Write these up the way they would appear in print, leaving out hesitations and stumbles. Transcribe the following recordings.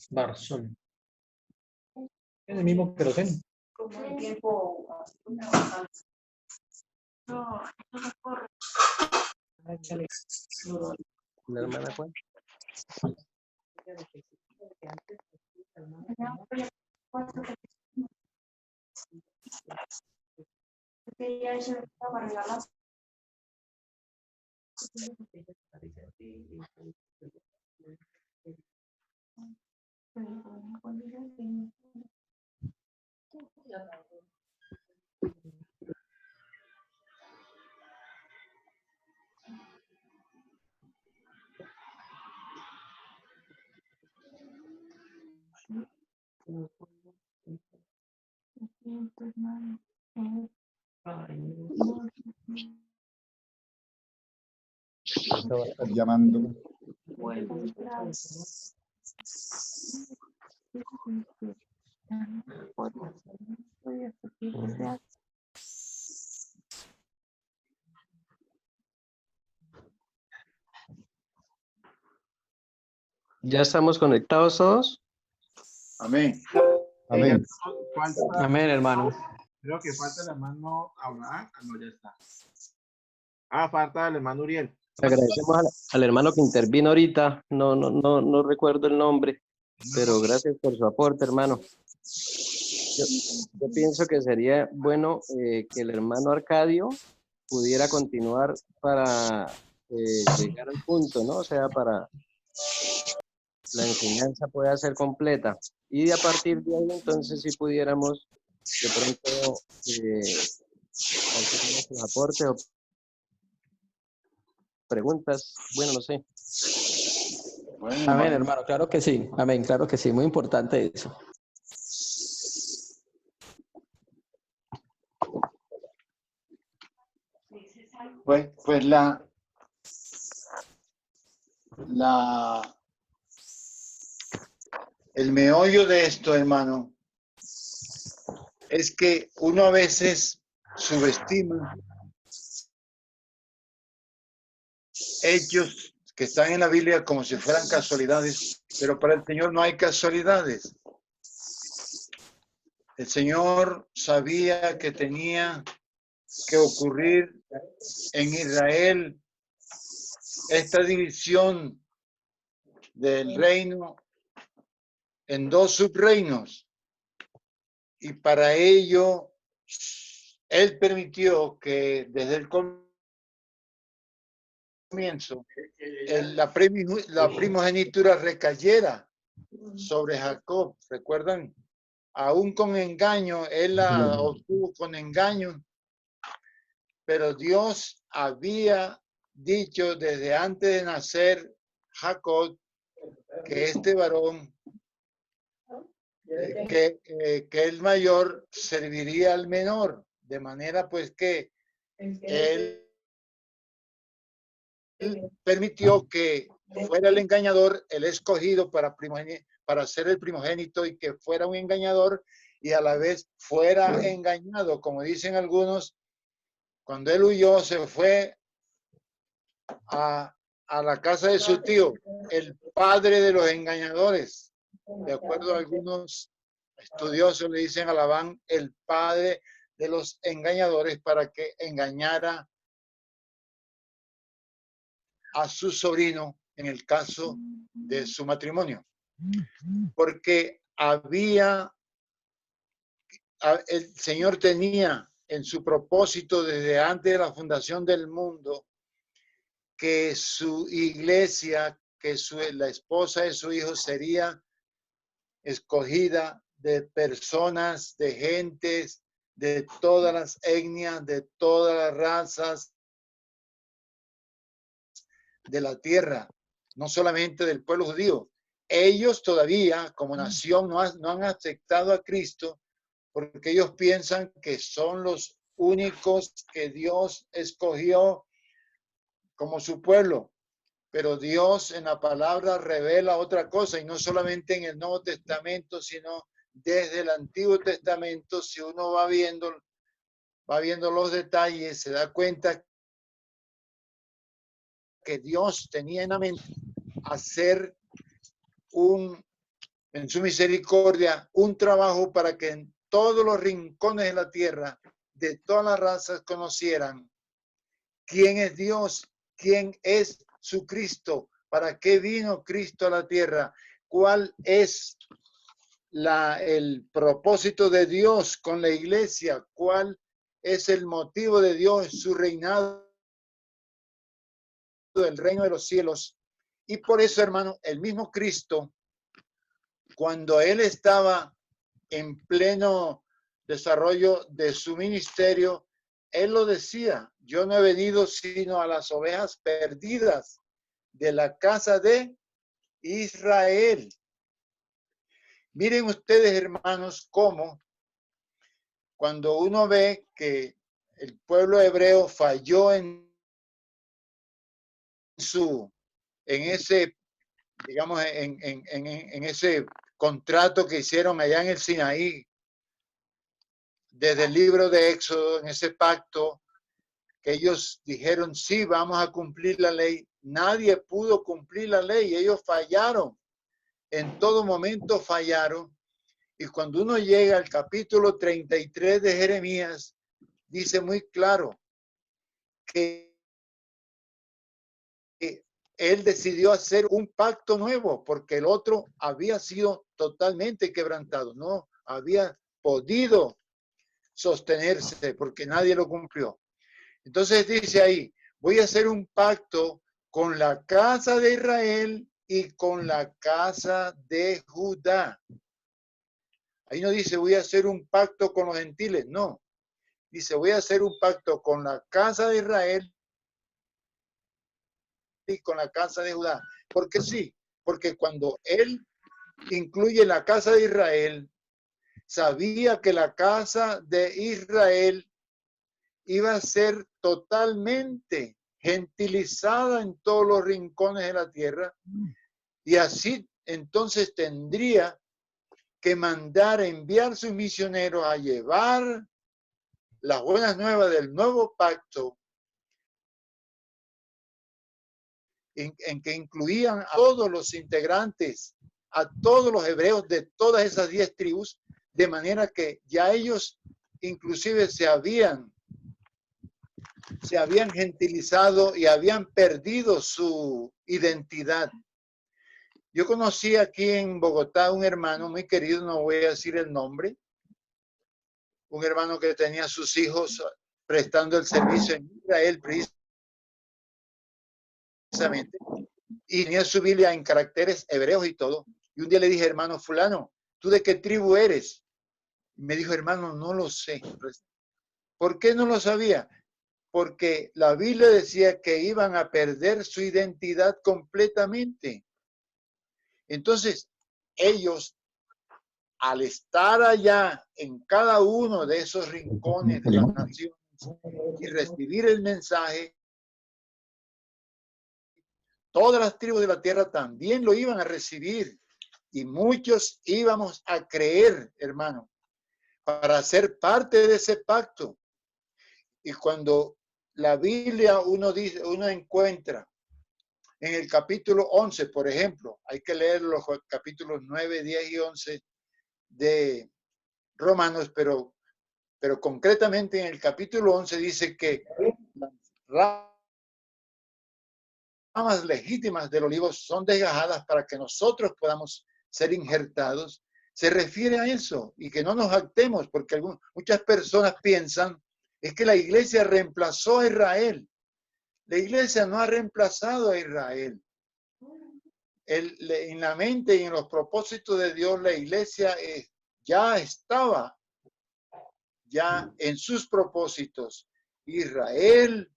Barzón. Es el mismo queroseno. Como el tiempo. No, no corre. ¿La hermana cuál? Llamando. ¿Ya estamos conectados todos? Amén. Amén. Falta, Amén, hermano. creo que falta el hermano Abraham. Ah, no, ya está. Falta el hermano Uriel. Agradecemos al hermano que intervino ahorita. No recuerdo el nombre, pero gracias por su aporte, hermano. Yo pienso que sería bueno que el hermano Arcadio pudiera continuar para llegar al punto, ¿no? O sea, para la enseñanza pueda ser completa. Y a partir de ahí, entonces, si pudiéramos de pronto hacer nuestros aportes o preguntas, bueno, no sé. Bueno, Amén, hermano, claro que sí. Amén, claro que sí. Muy importante eso. pues el meollo de esto, hermano, es que uno a veces subestima hechos que están en la Biblia como si fueran casualidades, pero para el Señor no hay casualidades. El Señor sabía que tenía que ocurrir en Israel esta división del reino en dos subreinos, y para ello Él permitió que desde el comienzo la primogenitura recayera sobre Jacob. ¿Recuerdan? Aún con engaño, Él la obtuvo con engaño, pero Dios había dicho desde antes de nacer Jacob que este varón, que el mayor serviría al menor, de manera pues que él permitió que fuera el engañador, el escogido para ser el primogénito, y que fuera un engañador y a la vez fuera engañado. Como dicen algunos, cuando él huyó se fue a la casa de su tío, el padre de los engañadores. De acuerdo a algunos estudiosos, le dicen a Labán el padre de los engañadores, para que engañara a su sobrino en el caso de su matrimonio. Porque el Señor tenía en su propósito desde antes de la fundación del mundo que su iglesia, que la esposa de su hijo sería escogida de personas, de gentes, de todas las etnias, de todas las razas de la tierra, no solamente del pueblo judío. Ellos todavía, como nación, no han aceptado a Cristo, porque ellos piensan que son los únicos que Dios escogió como su pueblo. Pero Dios en la palabra revela otra cosa, y no solamente en el Nuevo Testamento, sino desde el Antiguo Testamento. Si uno va viendo los detalles, se da cuenta que Dios tenía en la mente hacer en su misericordia, un trabajo para que en todos los rincones de la tierra, de todas las razas, conocieran quién es Dios, quién es su Cristo, para qué vino Cristo a la tierra, cuál es el propósito de Dios con la iglesia, cuál es el motivo de Dios, su reinado del reino de los cielos. Y por eso, hermano, el mismo Cristo, cuando él estaba en pleno desarrollo de su ministerio, él lo decía: yo no he venido sino a las ovejas perdidas de la casa de Israel. Miren ustedes, hermanos, cómo cuando uno ve que el pueblo hebreo falló en ese, digamos, en ese contrato que hicieron allá en el Sinaí, desde el libro de Éxodo, en ese pacto, que ellos dijeron: sí, vamos a cumplir la ley. Nadie pudo cumplir la ley, ellos fallaron. En todo momento fallaron. Y cuando uno llega al capítulo 33 de Jeremías, dice muy claro que él decidió hacer un pacto nuevo porque el otro había sido totalmente quebrantado, no había podido sostenerse porque nadie lo cumplió. Entonces dice ahí: voy a hacer un pacto con la casa de Israel y con la casa de Judá. Ahí no dice voy a hacer un pacto con los gentiles, no. Dice voy a hacer un pacto con la casa de Israel y con la casa de Judá. ¿Por qué sí? Porque cuando él incluye la casa de Israel, sabía que la casa de Israel iba a ser totalmente gentilizada en todos los rincones de la tierra, y así entonces tendría que mandar, enviar sus misioneros a llevar las buenas nuevas del nuevo pacto, en que incluían a todos los integrantes, a todos los hebreos de todas esas 10 tribus, de manera que ya ellos inclusive se habían gentilizado y habían perdido su identidad. Yo conocí aquí en Bogotá un hermano muy querido, no voy a decir el nombre, un hermano que tenía a sus hijos prestando el servicio en Israel precisamente, y tenía su Biblia en caracteres hebreos y todo. Y un día le dije: hermano fulano, ¿tú de qué tribu eres? Y me dijo: hermano, no lo sé. ¿Por qué no lo sabía? Porque la Biblia decía que iban a perder su identidad completamente. Entonces, ellos, al estar allá en cada uno de esos rincones de las naciones y recibir el mensaje, todas las tribus de la tierra también lo iban a recibir, y muchos íbamos a creer, hermano, para ser parte de ese pacto. Y cuando la Biblia uno encuentra en el capítulo 11, por ejemplo, hay que leer los capítulos 9, 10 y 11 de Romanos, pero concretamente en el capítulo 11 dice que las ramas legítimas del olivo son desgajadas para que nosotros podamos ser injertados. Se refiere a eso, y que no nos jactemos, porque muchas personas piensan es que la iglesia reemplazó a Israel. La iglesia no ha reemplazado a Israel. En la mente y en los propósitos de Dios, la iglesia ya estaba ya en sus propósitos. Israel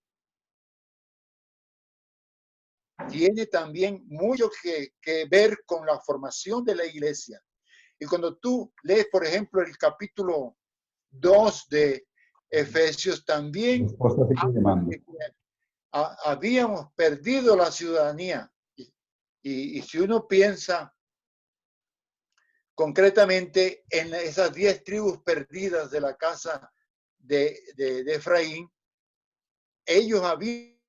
tiene también mucho que ver con la formación de la iglesia. Y cuando tú lees, por ejemplo, el capítulo 2 de Efesios, también habíamos perdido la ciudadanía. Y si uno piensa concretamente en esas 10 tribus perdidas de la casa de Efraín, ellos habían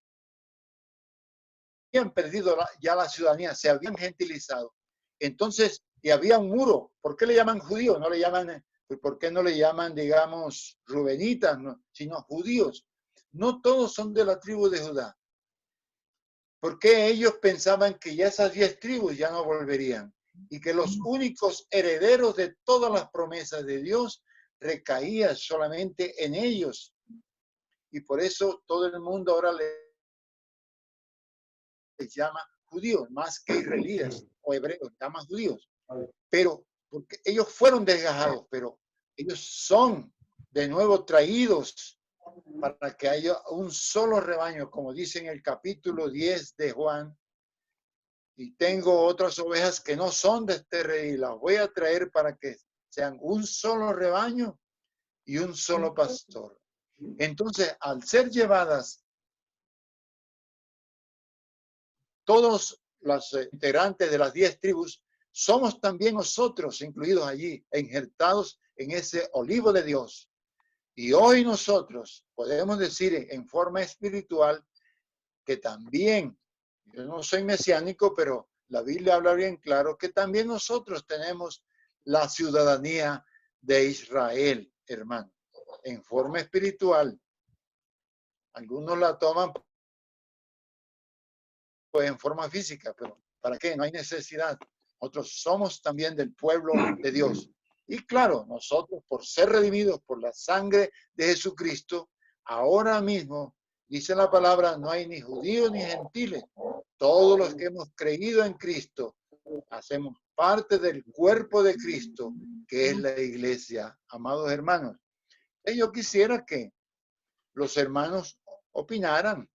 perdido ya la ciudadanía, se habían gentilizado. Entonces, y había un muro. ¿Por qué le llaman judíos? No le llaman, ¿por qué no le llaman, digamos, rubenitas, no, sino judíos? No todos son de la tribu de Judá. ¿Por qué ellos pensaban que ya esas 10 tribus ya no volverían? Y que los únicos herederos de todas las promesas de Dios recaían solamente en ellos. Y por eso todo el mundo ahora les llama judíos, más que israelíes o hebreos, llaman judíos. Pero porque ellos fueron desgajados, pero ellos son de nuevo traídos para que haya un solo rebaño, como dice en el capítulo 10 de Juan. Y tengo otras ovejas que no son de este rey, las voy a traer para que sean un solo rebaño y un solo pastor. Entonces, al ser llevadas todos los integrantes de las 10 tribus, somos también nosotros incluidos allí, injertados en ese olivo de Dios. Y hoy nosotros podemos decir en forma espiritual que también, yo no soy mesiánico, pero la Biblia habla bien claro que también nosotros tenemos la ciudadanía de Israel, hermano, en forma espiritual. Algunos la toman pues en forma física, pero ¿para qué? No hay necesidad. Nosotros somos también del pueblo de Dios. Y claro, nosotros por ser redimidos por la sangre de Jesucristo, ahora mismo, dice la palabra, no hay ni judíos ni gentiles. Todos los que hemos creído en Cristo, hacemos parte del cuerpo de Cristo, que es la iglesia. Amados hermanos, yo quisiera que los hermanos opinaran.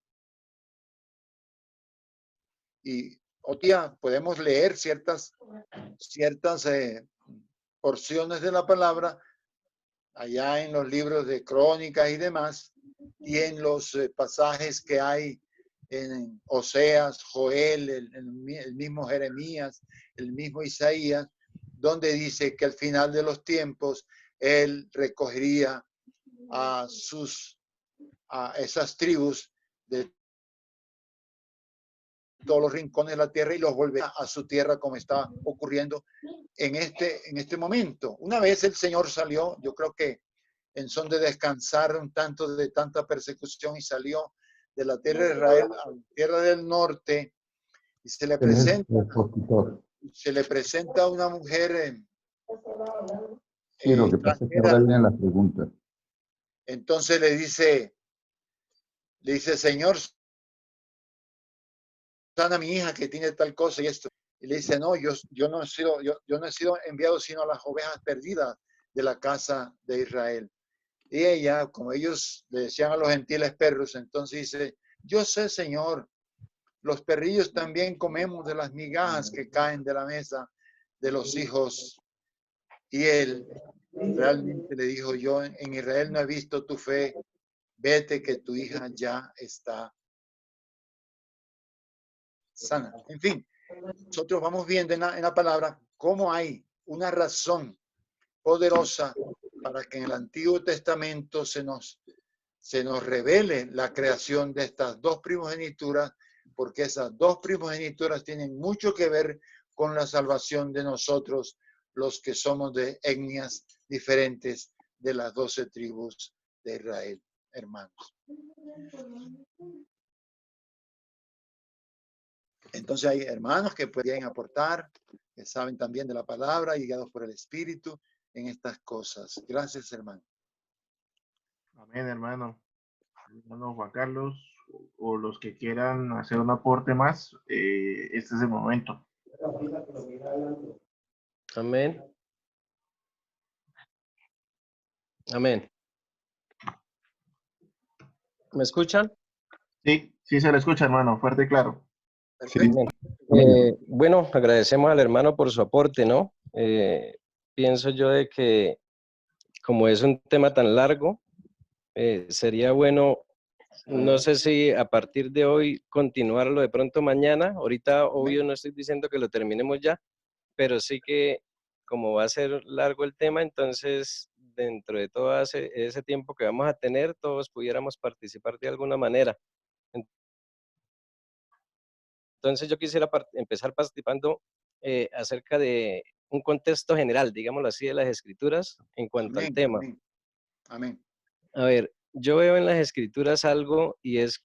Y otro día podemos leer ciertas porciones de la palabra allá en los libros de crónicas y demás, y en los pasajes que hay en Oseas, Joel, el mismo Jeremías, el mismo Isaías, donde dice que al final de los tiempos él recogería a esas tribus de todos los rincones de la tierra y los volverá a su tierra, como está ocurriendo en este momento. Una vez el Señor salió, yo creo que en son de descansar un tanto de tanta persecución, y salió de la tierra de Israel a la tierra del norte, y se le presenta a una mujer Sí, lo que pasa es que ahora viene la pregunta. Entonces le dice, Señor, sana a mi hija que tiene tal cosa y esto. Y le dice, no, yo no he sido enviado sino a las ovejas perdidas de la casa de Israel. Y ella, como ellos le decían a los gentiles perros, entonces dice, yo sé, Señor, los perrillos también comemos de las migajas que caen de la mesa de los hijos. Y él realmente le dijo, yo en Israel no he visto tu fe, vete que tu hija ya está sana. En fin, nosotros vamos viendo en la palabra cómo hay una razón poderosa para que en el Antiguo Testamento se nos revele la creación de estas dos primogenituras, porque esas dos primogenituras tienen mucho que ver con la salvación de nosotros, los que somos de etnias diferentes de las 12 tribus de Israel, hermanos. Entonces hay hermanos que pueden aportar, que saben también de la palabra, guiados por el Espíritu en estas cosas. Gracias, hermano. Amén, hermano. Hermano Juan Carlos, o los que quieran hacer un aporte más, este es el momento. Amén. Amén. ¿Me escuchan? Sí, sí se le escucha, hermano, fuerte y claro. Perfecto. Bueno, agradecemos al hermano por su aporte, ¿no? Pienso yo de que como es un tema tan largo, sería bueno, no sé si a partir de hoy continuarlo de pronto mañana. Ahorita, obvio, no estoy diciendo que lo terminemos ya, pero sí que como va a ser largo el tema, entonces dentro de todo ese tiempo que vamos a tener, todos pudiéramos participar de alguna manera. Entonces yo quisiera empezar participando acerca de un contexto general, digámoslo así, de las escrituras en cuanto al tema. Amén. Amén. A ver, yo veo en las escrituras algo y es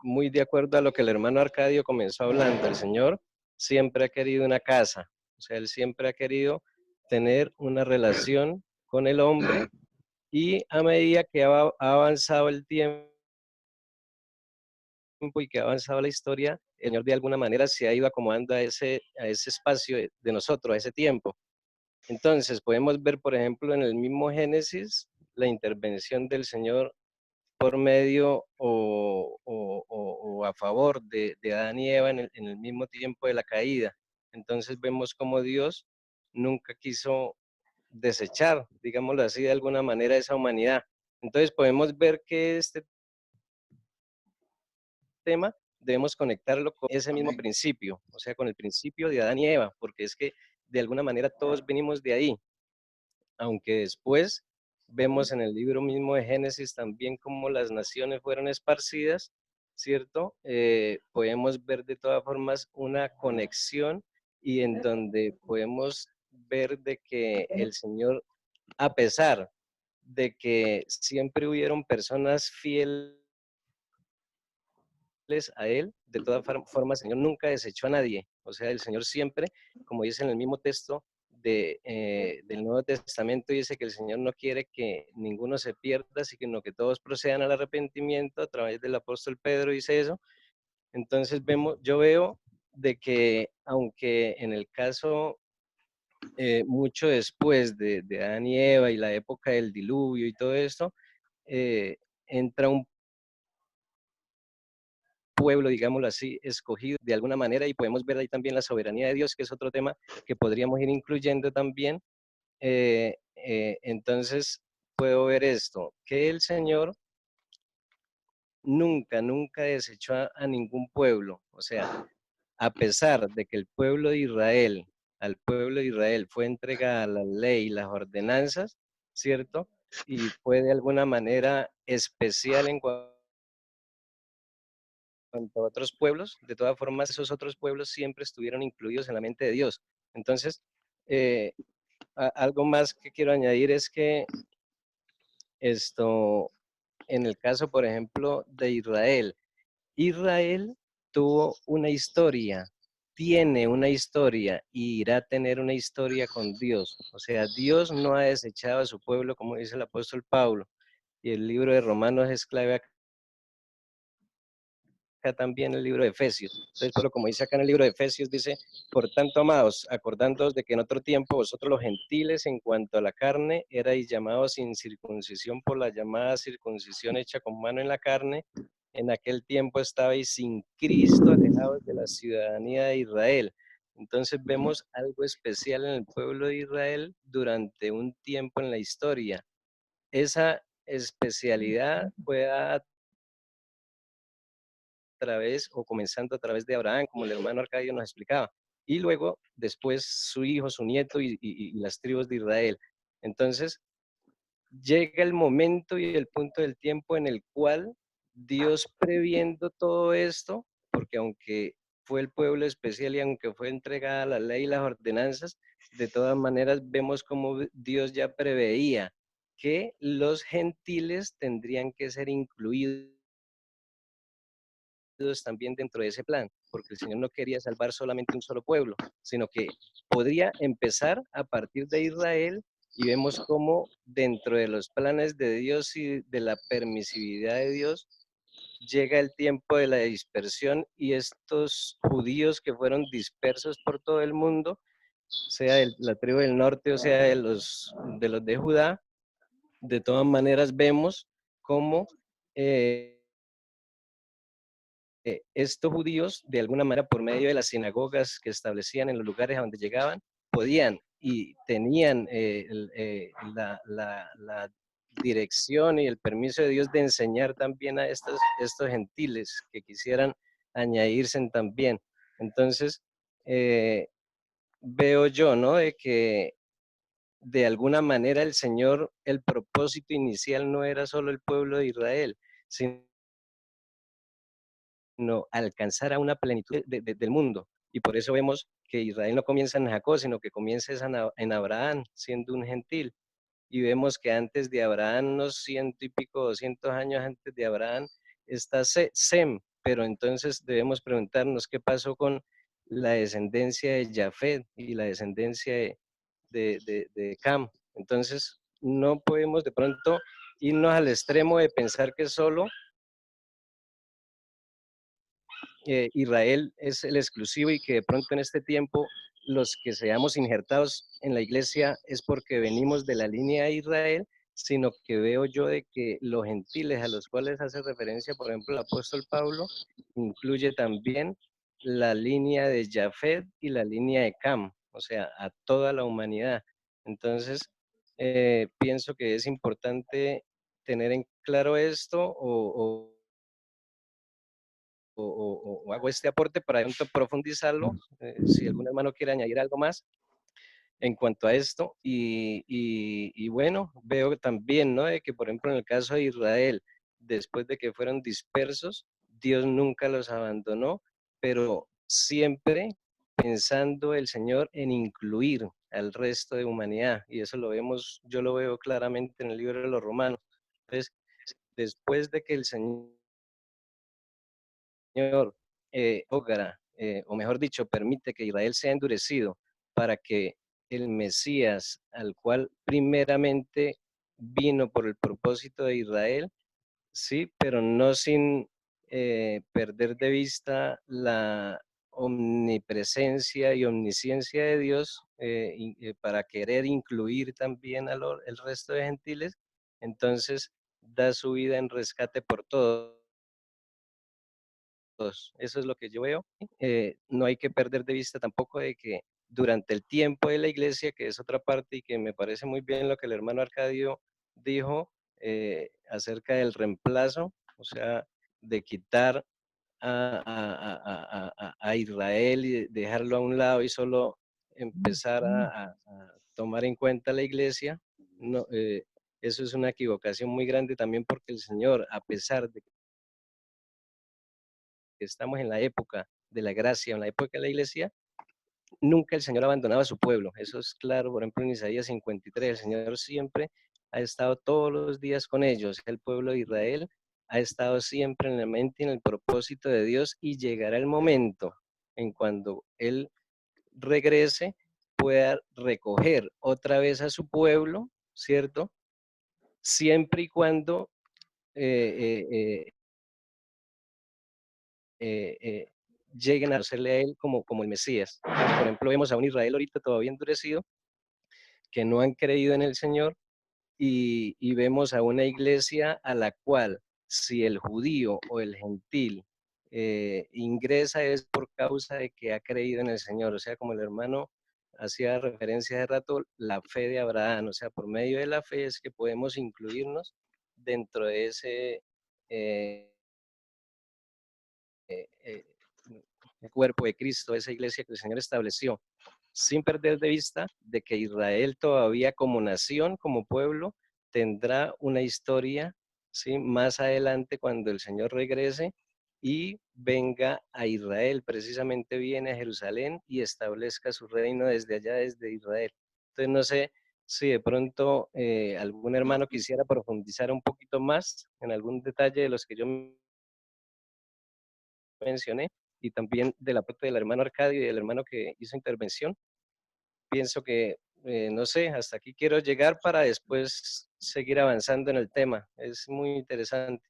muy de acuerdo a lo que el hermano Arcadio comenzó hablando. El Señor siempre ha querido una casa, o sea, Él siempre ha querido tener una relación con el hombre y a medida que ha avanzado el tiempo y que ha avanzado la historia, el Señor de alguna manera se ha ido acomodando a ese espacio de nosotros, a ese tiempo. Entonces, podemos ver, por ejemplo, en el mismo Génesis, la intervención del Señor por medio o a favor de Adán y Eva en el mismo tiempo de la caída. Entonces vemos como Dios nunca quiso desechar, digámoslo así, de alguna manera esa humanidad. Entonces podemos ver que este tema debemos conectarlo con ese mismo principio, o sea, con el principio de Adán y Eva, porque es que de alguna manera todos venimos de ahí, aunque después vemos en el libro mismo de Génesis también cómo las naciones fueron esparcidas, ¿cierto? Podemos ver de todas formas una conexión y en donde podemos ver de que el Señor, a pesar de que siempre hubieron personas fieles a Él, de todas formas el Señor nunca desechó a nadie, o sea, el Señor siempre, como dice en el mismo texto, del Nuevo Testamento dice que el Señor no quiere que ninguno se pierda, sino que todos procedan al arrepentimiento. A través del apóstol Pedro dice eso. Entonces yo veo de que aunque en el caso mucho después de Adán y Eva y la época del diluvio y todo esto, entra un pueblo, digámoslo así, escogido de alguna manera, y podemos ver ahí también la soberanía de Dios, que es otro tema que podríamos ir incluyendo también. Entonces puedo ver esto, que el Señor nunca desechó a ningún pueblo. O sea, a pesar de que el pueblo de Israel, al pueblo de Israel fue entregada la ley y las ordenanzas, ¿cierto? Y fue de alguna manera especial en cuanto a otros pueblos, de todas formas esos otros pueblos siempre estuvieron incluidos en la mente de Dios. Entonces, algo más que quiero añadir es que en el caso, por ejemplo, de Israel, Israel tuvo una historia, tiene una historia y irá a tener una historia con Dios. O sea, Dios no ha desechado a su pueblo, como dice el apóstol Pablo, y el libro de Romanos es clave acá también el libro de Efesios. Entonces, pero como dice acá en el libro de Efesios, dice, por tanto, amados, acordándoos de que en otro tiempo vosotros los gentiles en cuanto a la carne erais llamados sin circuncisión por la llamada circuncisión hecha con mano en la carne, en aquel tiempo estabais sin Cristo, alejados de la ciudadanía de Israel. Entonces vemos algo especial en el pueblo de Israel durante un tiempo en la historia. Esa especialidad fue a través o comenzando a través de Abraham, como el hermano Arcadio nos explicaba, y luego después su hijo, su nieto y las tribus de Israel. Entonces llega el momento y el punto del tiempo en el cual Dios, previendo todo esto, porque aunque fue el pueblo especial y aunque fue entregada la ley y las ordenanzas, de todas maneras vemos como Dios ya preveía que los gentiles tendrían que ser incluidos también dentro de ese plan, porque el Señor no quería salvar solamente un solo pueblo, sino que podría empezar a partir de Israel, y vemos cómo dentro de los planes de Dios y de la permisividad de Dios llega el tiempo de la dispersión, y estos judíos que fueron dispersos por todo el mundo, sea de la tribu del norte o sea de los de Judá, de todas maneras vemos cómo estos judíos, de alguna manera, por medio de las sinagogas que establecían en los lugares a donde llegaban, podían y tenían la dirección y el permiso de Dios de enseñar también a estos gentiles que quisieran añadirse también. Entonces, veo yo, ¿no? De que de alguna manera el Señor, el propósito inicial no era solo el pueblo de Israel, sino sino alcanzar a una plenitud del mundo. Y por eso vemos que Israel no comienza en Jacob, sino que comienza en Abraham, siendo un gentil. Y vemos que antes de Abraham, unos 100 y pico, 200 años antes de Abraham, está Sem. Pero entonces debemos preguntarnos qué pasó con la descendencia de Jafet y la descendencia de Cam. Entonces, no podemos de pronto irnos al extremo de pensar que solo Israel es el exclusivo y que de pronto en este tiempo los que seamos injertados en la iglesia es porque venimos de la línea de Israel, sino que veo yo de que los gentiles a los cuales hace referencia, por ejemplo, el apóstol Pablo, incluye también la línea de Jafet y la línea de Cam, o sea, a toda la humanidad. Entonces, pienso que es importante tener en claro esto o hago este aporte para profundizarlo, si algún hermano quiere añadir algo más en cuanto a esto. Y bueno, veo también, ¿no? De que, por ejemplo, en el caso de Israel, después de que fueron dispersos, Dios nunca los abandonó, pero siempre pensando el Señor en incluir al resto de humanidad. Y eso lo vemos, yo lo veo claramente en el libro de los Romanos. Entonces, después de que el Señor logra, o mejor dicho, permite que Israel sea endurecido para que el Mesías, al cual primeramente vino por el propósito de Israel, sí, pero no sin perder de vista la omnipresencia y omnisciencia de Dios para querer incluir también el resto de gentiles, entonces da su vida en rescate por todos. Eso es lo que yo veo. No hay que perder de vista tampoco de que durante el tiempo de la iglesia, que es otra parte y que me parece muy bien lo que el hermano Arcadio dijo acerca del reemplazo, o sea, de quitar a Israel y dejarlo a un lado y solo empezar a tomar en cuenta la iglesia. No, eso es una equivocación muy grande también porque el Señor, a pesar de que estamos en la época de la gracia, en la época de la iglesia, nunca el Señor abandonaba a su pueblo. Eso es claro, por ejemplo, en Isaías 53, el Señor siempre ha estado todos los días con ellos. El pueblo de Israel ha estado siempre en la mente y en el propósito de Dios y llegará el momento en cuando Él regrese, pueda recoger otra vez a su pueblo, ¿cierto? Siempre y cuando eh, eh, lleguen a conocerle a él como el Mesías. Entonces, por ejemplo, vemos a un Israel ahorita todavía endurecido, que no han creído en el Señor, y vemos a una iglesia a la cual si el judío o el gentil ingresa es por causa de que ha creído en el Señor, o sea, como el hermano hacía referencia de rato, la fe de Abraham, o sea, por medio de la fe es que podemos incluirnos dentro de ese eh, el cuerpo de Cristo, esa iglesia que el Señor estableció, sin perder de vista de que Israel todavía como nación, como pueblo, tendrá una historia, ¿sí? Más adelante cuando el Señor regrese y venga a Israel, precisamente viene a Jerusalén y establezca su reino desde allá, desde Israel. Entonces no sé si de pronto algún hermano quisiera profundizar un poquito más en algún detalle de los que yo mencioné y también de la parte del hermano Arcadio y del hermano que hizo intervención. Pienso que, no sé, hasta aquí quiero llegar para después seguir avanzando en el tema. Es muy interesante.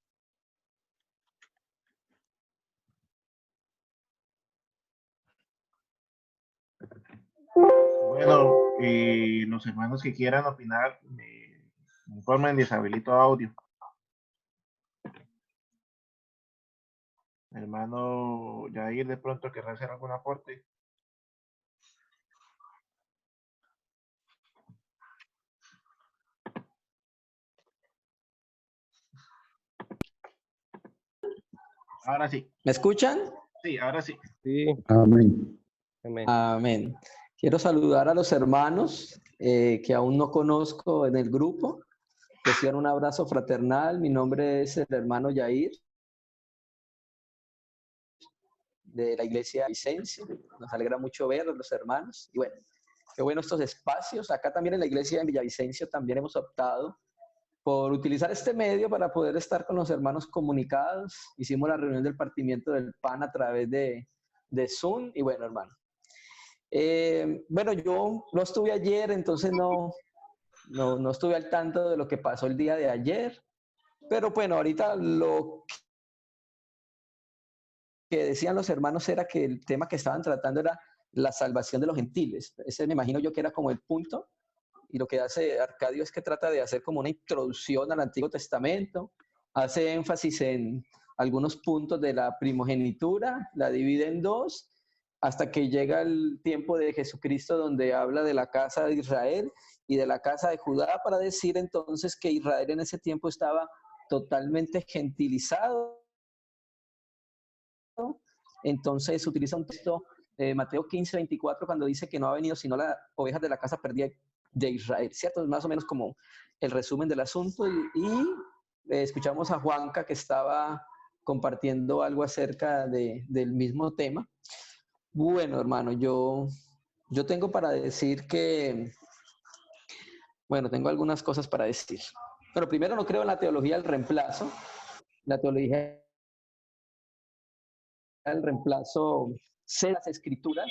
Bueno, los hermanos que quieran opinar, me informen, deshabilito audio. Hermano Yair, de pronto querrá hacer algún aporte. Ahora sí. ¿Me escuchan? Sí, ahora sí. Sí, Amén. amén. Amén. Quiero saludar a los hermanos que aún no conozco en el grupo. Reciban un abrazo fraternal. Mi nombre es el hermano Yair. de la iglesia Vicencio. Nos alegra mucho ver a los hermanos. Y bueno, qué bueno estos espacios. Acá también en la iglesia en Villavicencio también hemos optado por utilizar este medio para poder estar con los hermanos comunicados. Hicimos la reunión del partimiento del pan a través de Zoom. Y bueno, hermano. Bueno, yo no estuve ayer, entonces no estuve al tanto de lo que pasó el día de ayer. Pero bueno, ahorita lo que decían los hermanos era que el tema que estaban tratando era la salvación de los gentiles. Ese me imagino yo que era como el punto. Y lo que hace Arcadio es que trata de hacer como una introducción al Antiguo Testamento, hace énfasis en algunos puntos de la primogenitura, la divide en dos, hasta que llega el tiempo de Jesucristo donde habla de la casa de Israel y de la casa de Judá, para decir entonces que Israel en ese tiempo estaba totalmente gentilizado. Entonces utiliza un texto de Mateo 15:24 cuando dice que no ha venido sino las ovejas de la casa perdida de Israel, ¿cierto? Es más o menos como el resumen del asunto. Y escuchamos a Juanca que estaba compartiendo algo acerca del mismo tema. Bueno, hermano, yo tengo para decir que, bueno, tengo algunas cosas para decir. Pero primero, no creo en la teología del reemplazo. La teología del reemplazo sé las escrituras,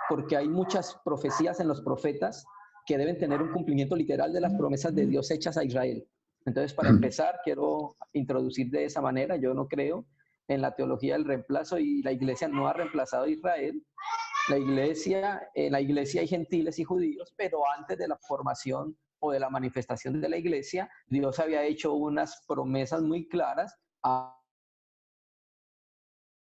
porque hay muchas profecías en los profetas que deben tener un cumplimiento literal de las promesas de Dios hechas a Israel. Entonces, para empezar, quiero introducir de esa manera. Yo no creo en la teología del reemplazo y la iglesia no ha reemplazado a Israel. En la iglesia hay gentiles y judíos, pero antes de la formación o de la manifestación de la iglesia, Dios había hecho unas promesas muy claras a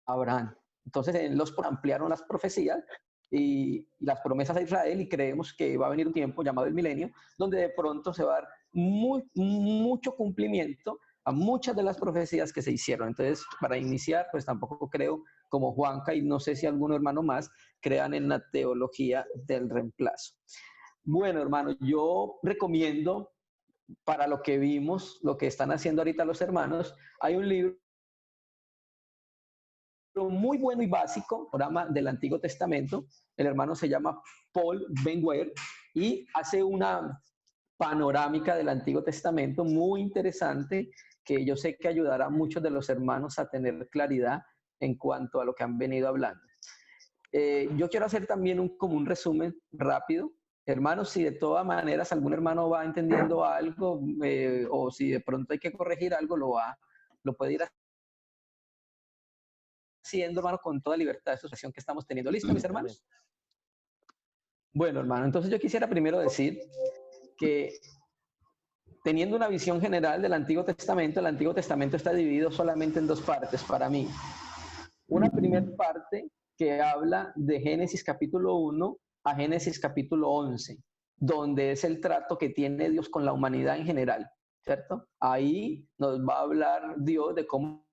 Abraham. Entonces, en los ampliaron las profecías y las promesas a Israel, y creemos que va a venir un tiempo llamado el milenio, donde de pronto se va a dar mucho cumplimiento a muchas de las profecías que se hicieron. Entonces, para iniciar, pues tampoco creo, como Juanca, y no sé si algún hermano más, crean en la teología del reemplazo. Bueno, hermano, yo recomiendo, para lo que vimos, lo que están haciendo ahorita los hermanos, hay un libro muy bueno y básico, programa del Antiguo Testamento. El hermano se llama Paul Ben-Wer y hace una panorámica del Antiguo Testamento muy interesante, que yo sé que ayudará a muchos de los hermanos a tener claridad en cuanto a lo que han venido hablando. Yo quiero hacer también como un resumen rápido. Hermanos, si de todas maneras algún hermano va entendiendo algo o si de pronto hay que corregir algo, lo puede ir haciendo, hermano, con toda libertad de asociación que estamos teniendo. ¿Listo, mis hermanos? Bueno, hermano, entonces yo quisiera primero decir que teniendo una visión general del Antiguo Testamento, el Antiguo Testamento está dividido solamente en dos partes para mí. Una primera parte que habla de Génesis capítulo 1 a Génesis capítulo 11, donde es el trato que tiene Dios con la humanidad en general, ¿cierto? Ahí nos va a hablar Dios de cómo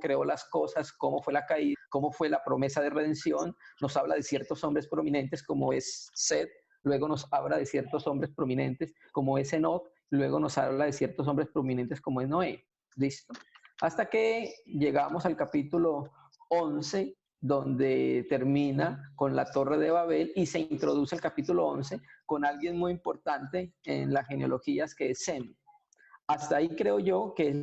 creó las cosas, cómo fue la caída, cómo fue la promesa de redención. Nos habla de ciertos hombres prominentes como es Seth, luego nos habla de ciertos hombres prominentes como es Enoc, luego nos habla de ciertos hombres prominentes como es Noé. ¿Listo? Hasta que llegamos al capítulo 11, donde termina con la Torre de Babel y se introduce el capítulo 11 con alguien muy importante en las genealogías que es Sem. Hasta ahí creo yo que es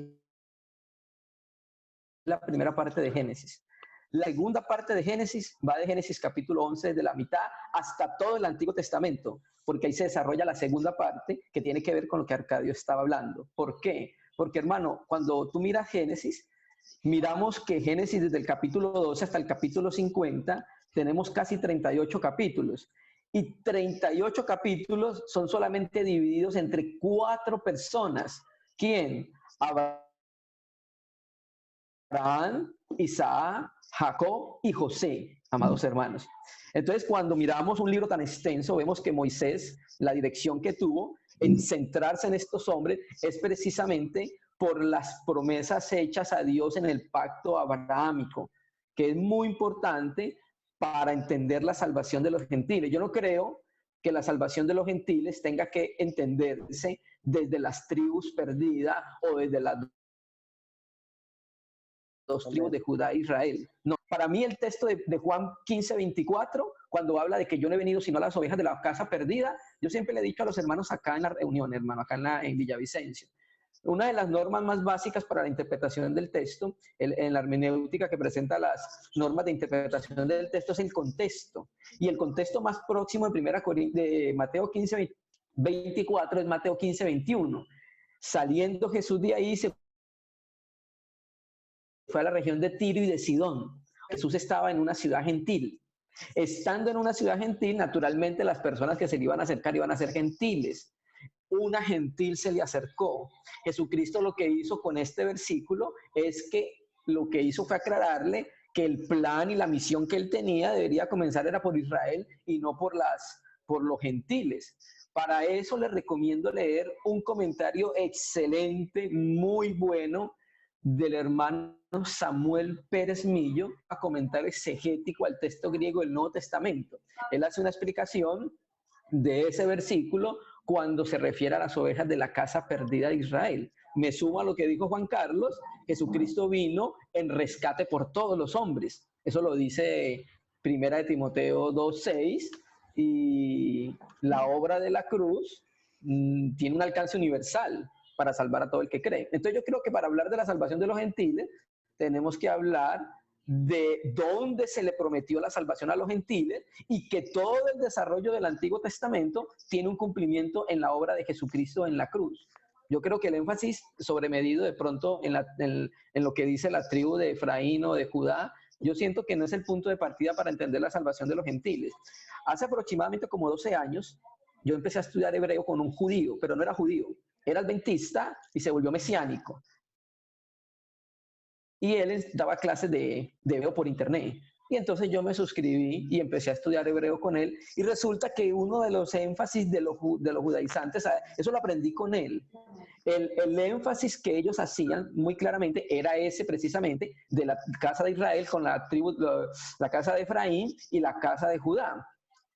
la primera parte de Génesis. La segunda parte de Génesis va de Génesis capítulo 11, desde la mitad hasta todo el Antiguo Testamento, porque ahí se desarrolla la segunda parte que tiene que ver con lo que Arcadio estaba hablando. ¿Por qué? Porque, hermano, cuando tú miras Génesis, miramos que Génesis desde el capítulo 12 hasta el capítulo 50 tenemos casi 38 capítulos. Y 38 capítulos son solamente divididos entre 4 personas. ¿Quién? Abraham, Isaac, Jacob y José, amados hermanos. Entonces, cuando miramos un libro tan extenso, vemos que Moisés, la dirección que tuvo en centrarse en estos hombres es precisamente por las promesas hechas a Dios en el pacto abrahámico, que es muy importante para entender la salvación de los gentiles. Yo no creo que la salvación de los gentiles tenga que entenderse desde las tribus perdidas o desde las dos tribus de Judá e Israel. No, para mí el texto de Juan 15:24, cuando habla de que yo no he venido sino a las ovejas de la casa perdida, yo siempre le he dicho a los hermanos acá en la reunión, hermano, acá en Villavicencio, una de las normas más básicas para la interpretación del texto, en la hermenéutica que presenta las normas de interpretación del texto, es el contexto. Y el contexto más próximo de Mateo 15:24 es Mateo 15:21. Saliendo Jesús de ahí, se fue a la región de Tiro y de Sidón. Jesús estaba en una ciudad gentil. Estando en una ciudad gentil, naturalmente las personas que se le iban a acercar iban a ser gentiles. Una gentil se le acercó. Jesucristo lo que hizo con este versículo es que lo que hizo fue aclararle que el plan y la misión que él tenía debería comenzar era por Israel y no por los gentiles. Para eso les recomiendo leer un comentario excelente, muy bueno, del hermano Samuel Pérez Millo, a comentario exegético al texto griego del Nuevo Testamento. Él hace una explicación de ese versículo cuando se refiere a las ovejas de la casa perdida de Israel. Me sumo a lo que dijo Juan Carlos, Jesucristo vino en rescate por todos los hombres. Eso lo dice Primera de Timoteo 2:6, y la obra de la cruz tiene un alcance universal para salvar a todo el que cree. Entonces yo creo que para hablar de la salvación de los gentiles, tenemos que hablar de dónde se le prometió la salvación a los gentiles y que todo el desarrollo del Antiguo Testamento tiene un cumplimiento en la obra de Jesucristo en la cruz. Yo creo que el énfasis sobremedido de pronto en lo que dice la tribu de Efraín o de Judá, yo siento que no es el punto de partida para entender la salvación de los gentiles. Hace aproximadamente como 12 años, yo empecé a estudiar hebreo con un judío, pero no era judío, era adventista y se volvió mesiánico. Y él daba clases de hebreo por internet. Y entonces yo me suscribí y empecé a estudiar hebreo con él. Y resulta que uno de los énfasis de los judaizantes, eso lo aprendí con él. El énfasis que ellos hacían muy claramente era ese precisamente de la casa de Israel con la tribu, la casa de Efraín y la casa de Judá.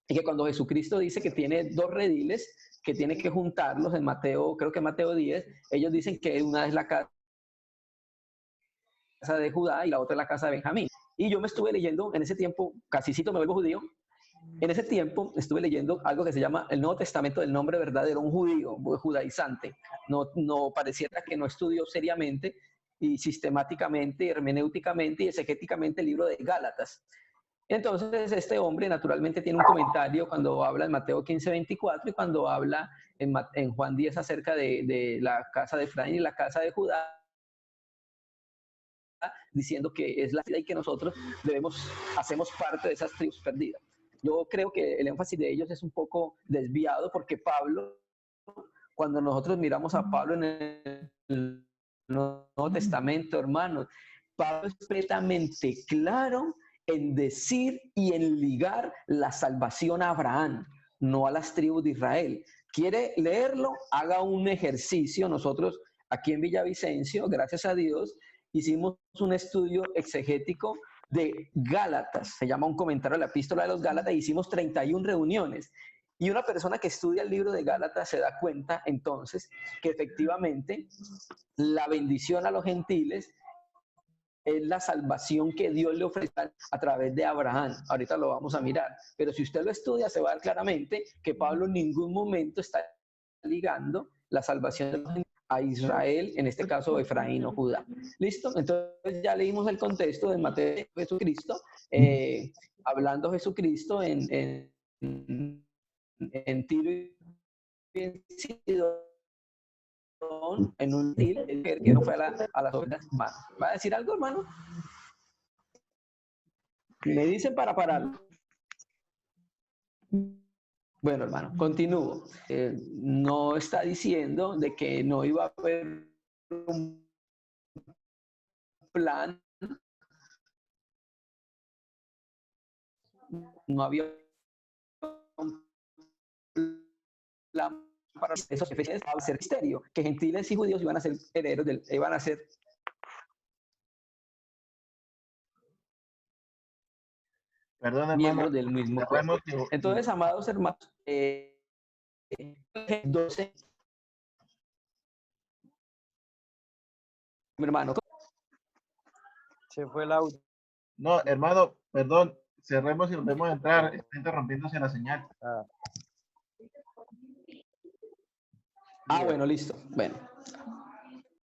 Y que cuando Jesucristo dice que tiene dos rediles, que tiene que juntarlos en Mateo, creo que Mateo 10, ellos dicen que una es la casa de Judá y la otra es la casa de Benjamín. Y yo me estuve leyendo, en ese tiempo, casicito me vuelvo judío, en ese tiempo estuve leyendo algo que se llama el Nuevo Testamento del nombre verdadero, un judío, un judaizante. No pareciera que no estudió seriamente y sistemáticamente, hermenéuticamente y exegéticamente el libro de Gálatas. Entonces, este hombre naturalmente tiene un comentario cuando habla en Mateo 15:24 y cuando habla en Juan 10 acerca de la casa de Efraín y la casa de Judá, diciendo que es la vida y que nosotros hacemos parte de esas tribus perdidas. Yo creo que el énfasis de ellos es un poco desviado porque Pablo, cuando nosotros miramos a Pablo en el Nuevo Testamento, hermanos, Pablo es completamente claro en decir y en ligar la salvación a Abraham, no a las tribus de Israel. ¿Quiere leerlo? Haga un ejercicio. Nosotros aquí en Villavicencio, gracias a Dios, hicimos un estudio exegético de Gálatas, se llama un comentario de la epístola de los Gálatas, e hicimos 31 reuniones. Y una persona que estudia el libro de Gálatas se da cuenta entonces que efectivamente la bendición a los gentiles es la salvación que Dios le ofrece a través de Abraham. Ahorita lo vamos a mirar. Pero si usted lo estudia, se va a ver claramente que Pablo en ningún momento está ligando la salvación de los gentiles a Israel, en este caso Efraín o Judá. ¿Listo? Entonces ya leímos el contexto de Mateo de Jesucristo, hablando Jesucristo en Tiro y en Sidón, en un que no fue a las ovejas. ¿Va a decir algo, hermano? Me dicen para parar. Bueno, hermano, continúo. No está diciendo de que no iba a haber un plan, no había un plan para esos efectos, va a ser misterio, que gentiles y judíos iban a ser herederos iban a ser. Perdón, miembros hermano. del mismo cuerpo. Entonces, amados hermanos, 12, mi hermano. Se fue el audio. No, hermano, perdón, cerremos y volvemos a entrar. Está interrumpiéndose la señal. Bueno, listo. Bueno.